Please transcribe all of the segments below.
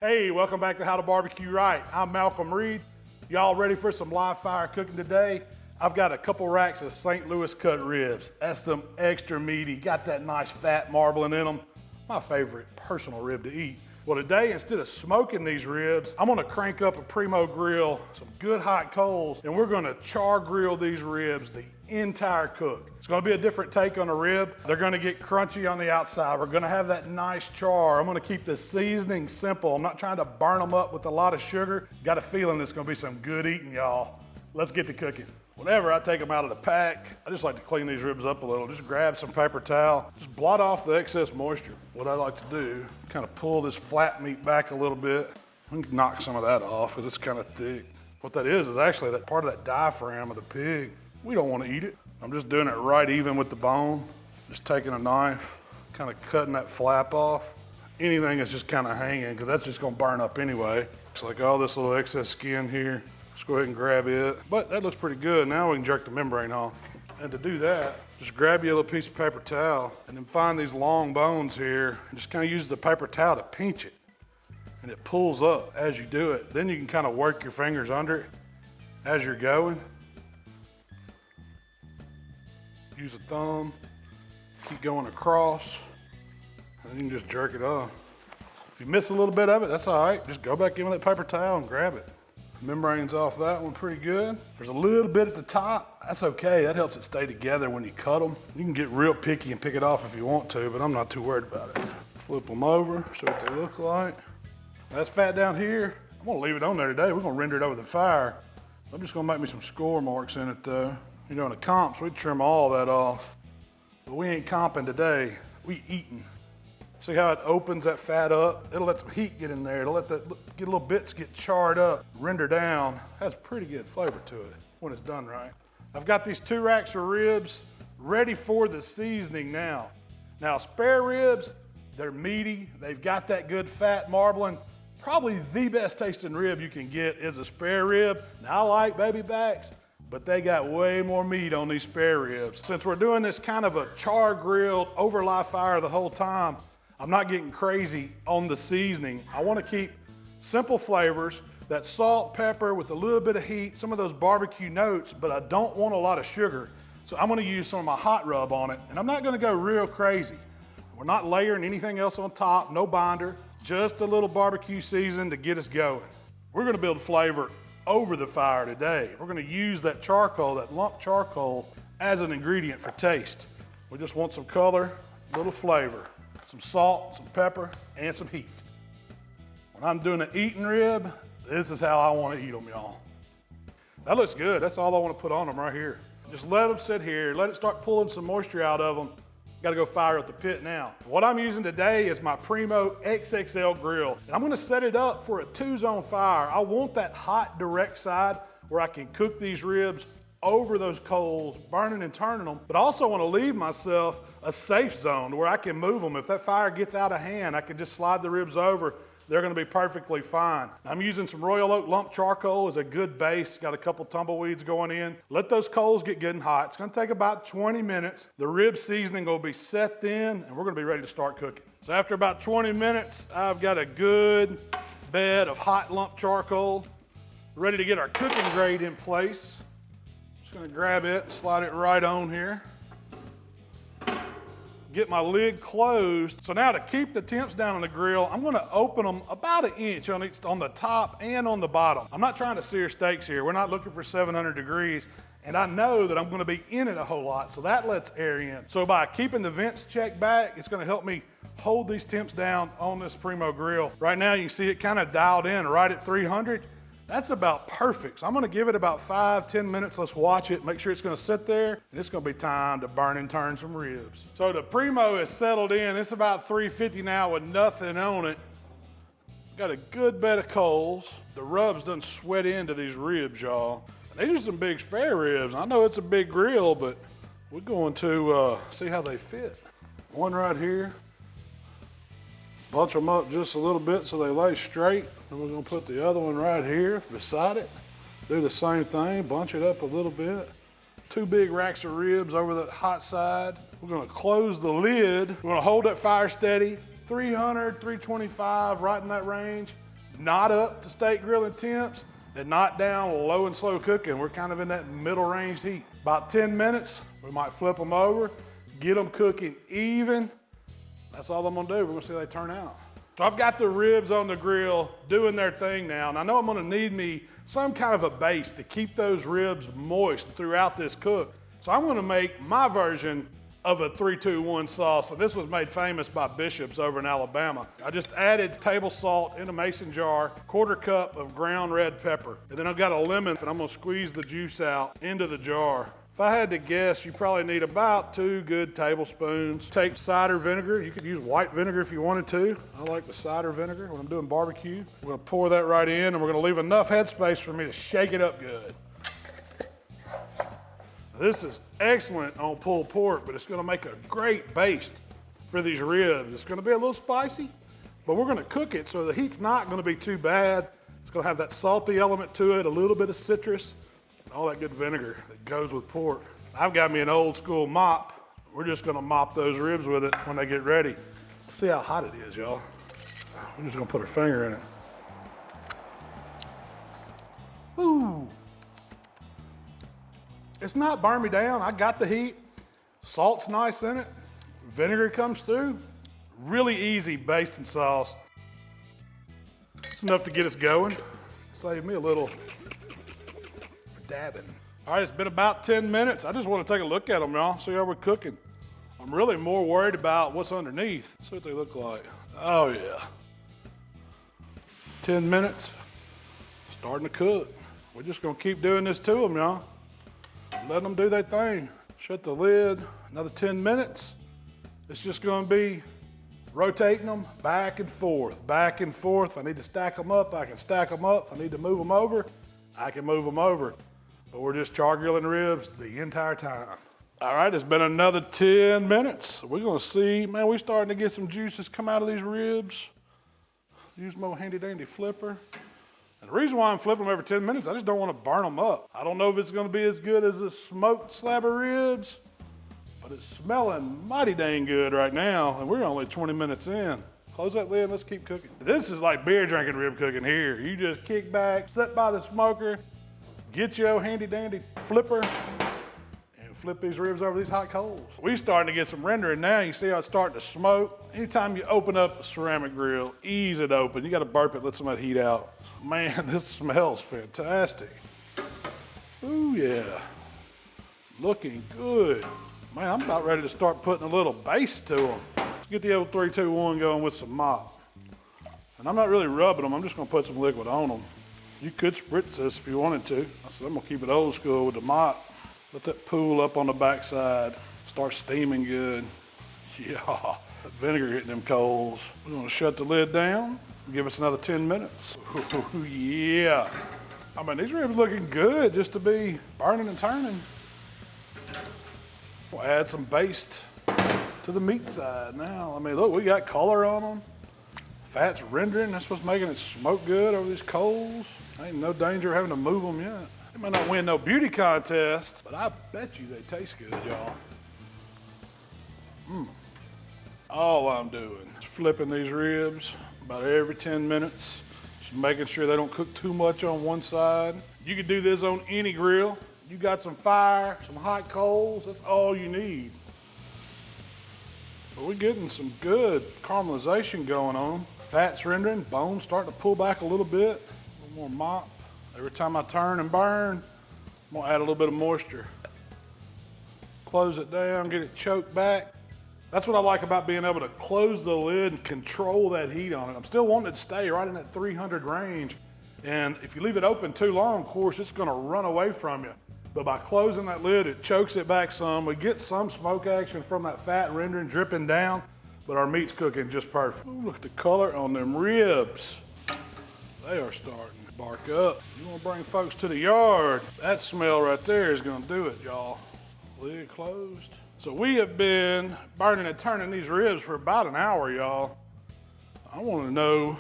Hey, welcome back to How to Barbecue Right. I'm Malcolm Reed. Y'all ready for some live fire cooking today? I've got a couple racks of St. Louis cut ribs. That's some extra meaty, got that nice fat marbling in them. My favorite personal rib to eat. Well, today, instead of smoking these ribs, I'm gonna crank up a Primo grill, some good hot coals, and we're gonna char grill these ribs the entire cook. It's gonna be a different take on a rib. They're gonna get crunchy on the outside. We're gonna have that nice char. I'm gonna keep the seasoning simple. I'm not trying to burn them up with a lot of sugar. Got a feeling it's gonna be some good eating, y'all. Let's get to cooking. Whenever I take them out of the pack, I just like to clean these ribs up a little. Just grab some paper towel, just blot off the excess moisture. What I like to do, kind of pull this flat meat back a little bit. I can knock some of that off because it's kind of thick. What that is actually that part of that diaphragm of the pig. We don't want to eat it. I'm just doing it right even with the bone. Just taking a knife, kind of cutting that flap off. Anything that's just kind of hanging, because that's just gonna burn up anyway. Looks like all this little excess skin here. Just go ahead and grab it. But that looks pretty good. Now we can jerk the membrane off. And to do that, just grab you a little piece of paper towel and then find these long bones here and just kind of use the paper towel to pinch it. And it pulls up as you do it. Then you can kind of work your fingers under it as you're going. Use a thumb, keep going across, and you can just jerk it off. If you miss a little bit of it, that's all right. Just go back in with that paper towel and grab it. Membrane's off that one pretty good. There's a little bit at the top. That's okay, that helps it stay together when you cut them. You can get real picky and pick it off if you want to, but I'm not too worried about it. Flip them over, show what they look like. That's fat down here. I'm gonna leave it on there today. We're gonna render it over the fire. I'm just gonna make me some score marks in it though. You know, in the comps, we trim all that off. But we ain't comping today, we eating. See how it opens that fat up? It'll let some heat get in there. It'll let that get little bits get charred up, render down. Has pretty good flavor to it when it's done right. I've got these 2 racks of ribs ready for the seasoning now. Now, spare ribs, they're meaty. They've got that good fat marbling. Probably the best tasting rib you can get is a spare rib. Now, I like baby backs, but they got way more meat on these spare ribs. Since we're doing this kind of a char grilled over live fire the whole time, I'm not getting crazy on the seasoning. I want to keep simple flavors, that salt, pepper with a little bit of heat, some of those barbecue notes, but I don't want a lot of sugar. So I'm going to use some of my hot rub on it, and I'm not going to go real crazy. We're not layering anything else on top, no binder, just a little barbecue season to get us going. We're going to build flavor over the fire today. We're going to use that charcoal, that lump charcoal, as an ingredient for taste. We just want some color, a little flavor. Some salt, some pepper, and some heat. When I'm doing an eating rib, this is how I want to eat them, y'all. That looks good. That's all I want to put on them right here. Just let them sit here. Let it start pulling some moisture out of them. Got to go fire up the pit now. What I'm using today is my Primo XXL grill. And I'm going to set it up for a 2-zone fire. I want that hot direct side where I can cook these ribs over those coals, burning and turning them, but I also want to leave myself a safe zone where I can move them. If that fire gets out of hand, I can just slide the ribs over. They're going to be perfectly fine. I'm using some Royal Oak lump charcoal as a good base. Got a couple tumbleweeds going in. Let those coals get good and hot. It's going to take about 20 minutes. The rib seasoning will be set in, and we're going to be ready to start cooking. So after about 20 minutes, I've got a good bed of hot lump charcoal, ready to get our cooking grate in place. Just gonna grab it, slide it right on here. Get my lid closed. So now to keep the temps down on the grill, I'm gonna open them about 1 inch on the top and on the bottom. I'm not trying to sear steaks here. We're not looking for 700 degrees. And I know that I'm gonna be in it a whole lot, so that lets air in. So by keeping the vents checked back, it's gonna help me hold these temps down on this Primo grill. Right now you can see it kind of dialed in right at 300. That's about perfect. So I'm gonna give it about 5-10 minutes. Let's watch it, make sure it's gonna sit there, and it's gonna be time to burn and turn some ribs. So the Primo is settled in. It's about 350 now with nothing on it. Got a good bed of coals. The rubs done sweat into these ribs, y'all. And these are some big spare ribs. I know it's a big grill, but we're going to see how they fit. One right here. Bunch them up just a little bit so they lay straight. Then we're gonna put the other one right here beside it. Do the same thing, bunch it up a little bit. 2 big racks of ribs over that hot side. We're gonna close the lid. We're gonna hold that fire steady, 300, 325, right in that range. not up to steak grilling temps and not down low and slow cooking. We're kind of in that middle range heat. About 10 minutes, we might flip them over, get them cooking even. That's all I'm gonna do. We're gonna see how they turn out. So I've got the ribs on the grill doing their thing now, and I know I'm gonna need me some kind of a baste to keep those ribs moist throughout this cook. So I'm gonna make my version of a 3-2-1 sauce, and this was made famous by Bishop's over in Alabama. I just added table salt in a mason jar, 1/4 cup of ground red pepper, and then I've got a lemon, and I'm gonna squeeze the juice out into the jar. If I had to guess, you probably need about 2 good tablespoons. Take cider vinegar. You could use white vinegar if you wanted to. I like the cider vinegar when I'm doing barbecue. We're gonna pour that right in, and we're gonna leave enough headspace for me to shake it up good. This is excellent on pulled pork, but it's gonna make a great baste for these ribs. It's gonna be a little spicy, but we're gonna cook it so the heat's not gonna be too bad. It's gonna have that salty element to it, a little bit of citrus, all that good vinegar that goes with pork. I've got me an old school mop. We're just gonna mop those ribs with it when they get ready. Let's see how hot it is, y'all. We're just gonna put our finger in it. Ooh. It's not burn me down. I got the heat. Salt's nice in it. Vinegar comes through. Really easy basting sauce. It's enough to get us going. Save me a little dabbing. All right, it's been about 10 minutes. I just want to take a look at them, y'all, see how we're cooking. I'm really more worried about what's underneath. See what they look like. Oh yeah. 10 minutes, starting to cook. We're just gonna keep doing this to them, y'all. Let them do their thing. Shut the lid, another 10 minutes. It's just gonna be rotating them back and forth, back and forth. If I need to stack them up, I can stack them up. If I need to move them over, I can move them over. But we're just char grilling ribs the entire time. All right, it's been another 10 minutes. We're gonna see, man, we're starting to get some juices come out of these ribs. Use my handy dandy flipper. And the reason why I'm flipping them every 10 minutes, I just don't want to burn them up. I don't know if it's gonna be as good as a smoked slab of ribs, but it's smelling mighty dang good right now, and we're only 20 minutes in. Close that lid, let's keep cooking. This is like beer drinking rib cooking here. You just kick back, sit by the smoker, get your handy dandy flipper, and flip these ribs over these hot coals. We're starting to get some rendering now. You see how it's starting to smoke? Anytime you open up a ceramic grill, ease it open. You gotta burp it, let some of that heat out. Man, this smells fantastic. Ooh yeah, looking good. Man, I'm about ready to start putting a little baste to them. Let's get the old 3-2-1 going with some mop. And I'm not really rubbing them, I'm just gonna put some liquid on them. You could spritz this if you wanted to. So I'm gonna keep it old school with the mop. Let that pool up on the backside. Start steaming good. Yeah, that vinegar hitting them coals. We're gonna shut the lid down. Give us another 10 minutes. Ooh, yeah. I mean, these ribs looking good just to be burning and turning. We'll add some baste to the meat side now. I mean, look, we got color on them. Fat's rendering, that's what's making it smoke good over these coals. Ain't no danger of having to move them yet. They might not win no beauty contest, but I bet you they taste good, y'all. All I'm doing is flipping these ribs about every 10 minutes, just making sure they don't cook too much on one side. You can do this on any grill. You got some fire, some hot coals, that's all you need. But we're getting some good caramelization going on. Fat's rendering, bones starting to pull back a little bit. A little more mop. Every time I turn and burn, I'm gonna add a little bit of moisture. Close it down, get it choked back. That's what I like about being able to close the lid and control that heat on it. I'm still wanting it to stay right in that 300 range. And if you leave it open too long, of course, it's gonna run away from you. But by closing that lid, it chokes it back some. We get some smoke action from that fat rendering dripping down, but our meat's cooking just perfect. Ooh, look at the color on them ribs. They are starting to bark up. You wanna bring folks to the yard, that smell right there is gonna do it, y'all. Lid closed. So we have been burning and turning these ribs for about an hour, y'all. I wanna know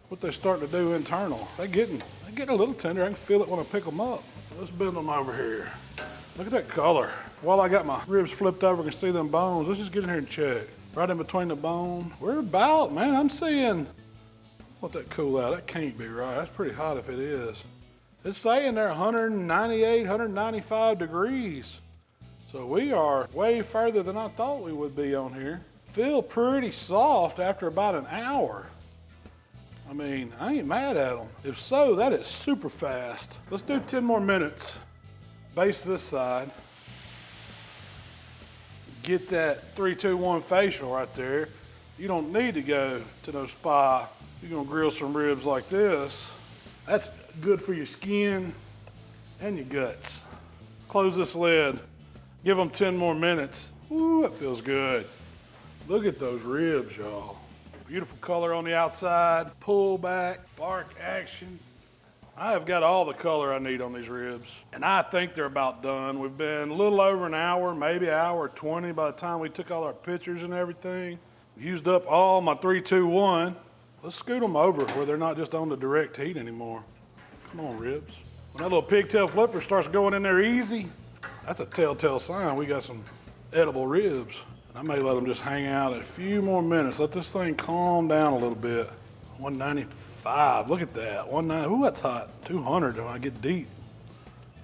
what they're starting to do internal. They're getting a little tender. I can feel it when I pick them up. Let's bend them over here. Look at that color. While I got my ribs flipped over, I can see them bones. Let's just get in here and check. Right in between the bone. We're about, man, I'm seeing Let that cool out. That can't be right. That's pretty hot if it is. It's saying they're 198, 195 degrees. So we are way further than I thought we would be on here. Feel pretty soft after about an hour. I mean, I ain't mad at them. If so, that is super fast. Let's do 10 more minutes. Baste this side. Get that 3, 2, 1 facial right there. You don't need to go to no spa. You're gonna grill some ribs like this. That's good for your skin and your guts. Close this lid. Give them 10 more minutes. Ooh, that feels good. Look at those ribs, y'all. Beautiful color on the outside, pull back, bark action. I have got all the color I need on these ribs, and I think they're about done. We've been a little over an hour, maybe an hour 20 by the time we took all our pictures and everything. Used up all my 3, 2, 1. Let's scoot them over where they're not just on the direct heat anymore. Come on, ribs. When that little pigtail flipper starts going in there easy, that's a telltale sign we got some edible ribs. I may let them just hang out a few more minutes. Let this thing calm down a little bit. 195, look at that. 190, ooh, that's hot. 200 when I get deep.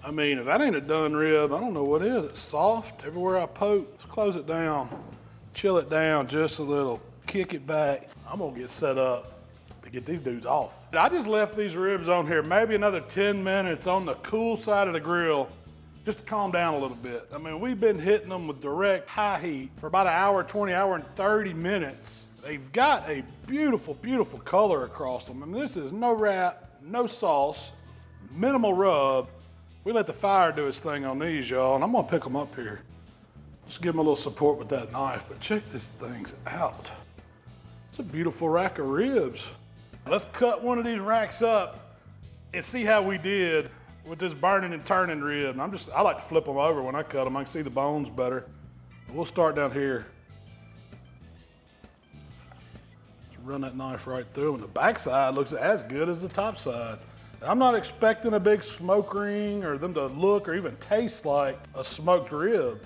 I mean, if that ain't a done rib, I don't know what is. It's soft everywhere I poke. Let's close it down, chill it down just a little, kick it back. I'm gonna get set up to get these dudes off. I just left these ribs on here maybe another 10 minutes on the cool side of the grill, just to calm down a little bit. I mean, we've been hitting them with direct high heat for about an hour, 20, hour and 30 minutes. They've got a beautiful, beautiful color across them. I mean, this is no wrap, no sauce, minimal rub. We let the fire do its thing on these, y'all, and I'm gonna pick them up here. Just give them a little support with that knife, but check these things out. It's a beautiful rack of ribs. Let's cut one of these racks up and see how we did with this burning and turning rib. And I like to flip them over when I cut them. I can see the bones better. But we'll start down here. Just run that knife right through, and the back side looks as good as the top side. And I'm not expecting a big smoke ring or them to look or even taste like a smoked rib.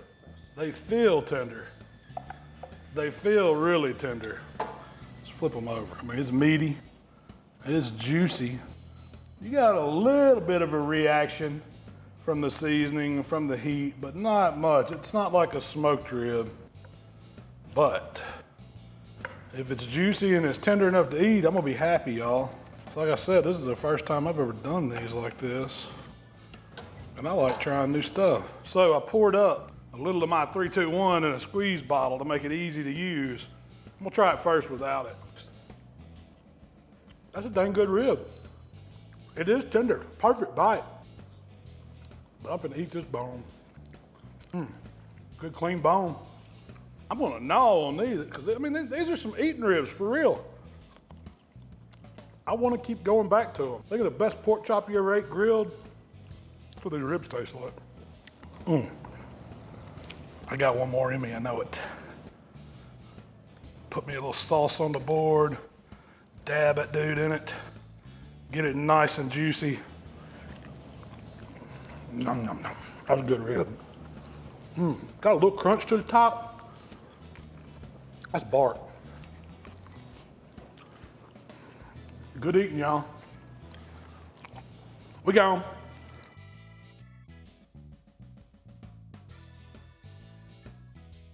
They feel tender. They feel really tender. Let's flip them over. I mean, it's meaty, it's juicy. You got a little bit of a reaction from the seasoning, from the heat, but not much. It's not like a smoked rib. But if it's juicy and it's tender enough to eat, I'm gonna be happy, y'all. So like I said, this is the first time I've ever done these like this. And I like trying new stuff. So I poured up a little of my 3, 2, 1 in a squeeze bottle to make it easy to use. I'm gonna try it first without it. That's a dang good rib. It is tender, perfect bite. But I'm gonna eat this bone. Good clean bone. I'm gonna gnaw on these, because I mean, these are some eating ribs for real. I wanna keep going back to them. Think of the best pork chop you ever ate grilled. That's what these ribs taste like. I got one more in me, I know it. Put me a little sauce on the board, dab that dude in it. Get it nice and juicy. Nom, nom, nom. That's a good rib. Got a little crunch to the top. That's bark. Good eating, y'all. We gone.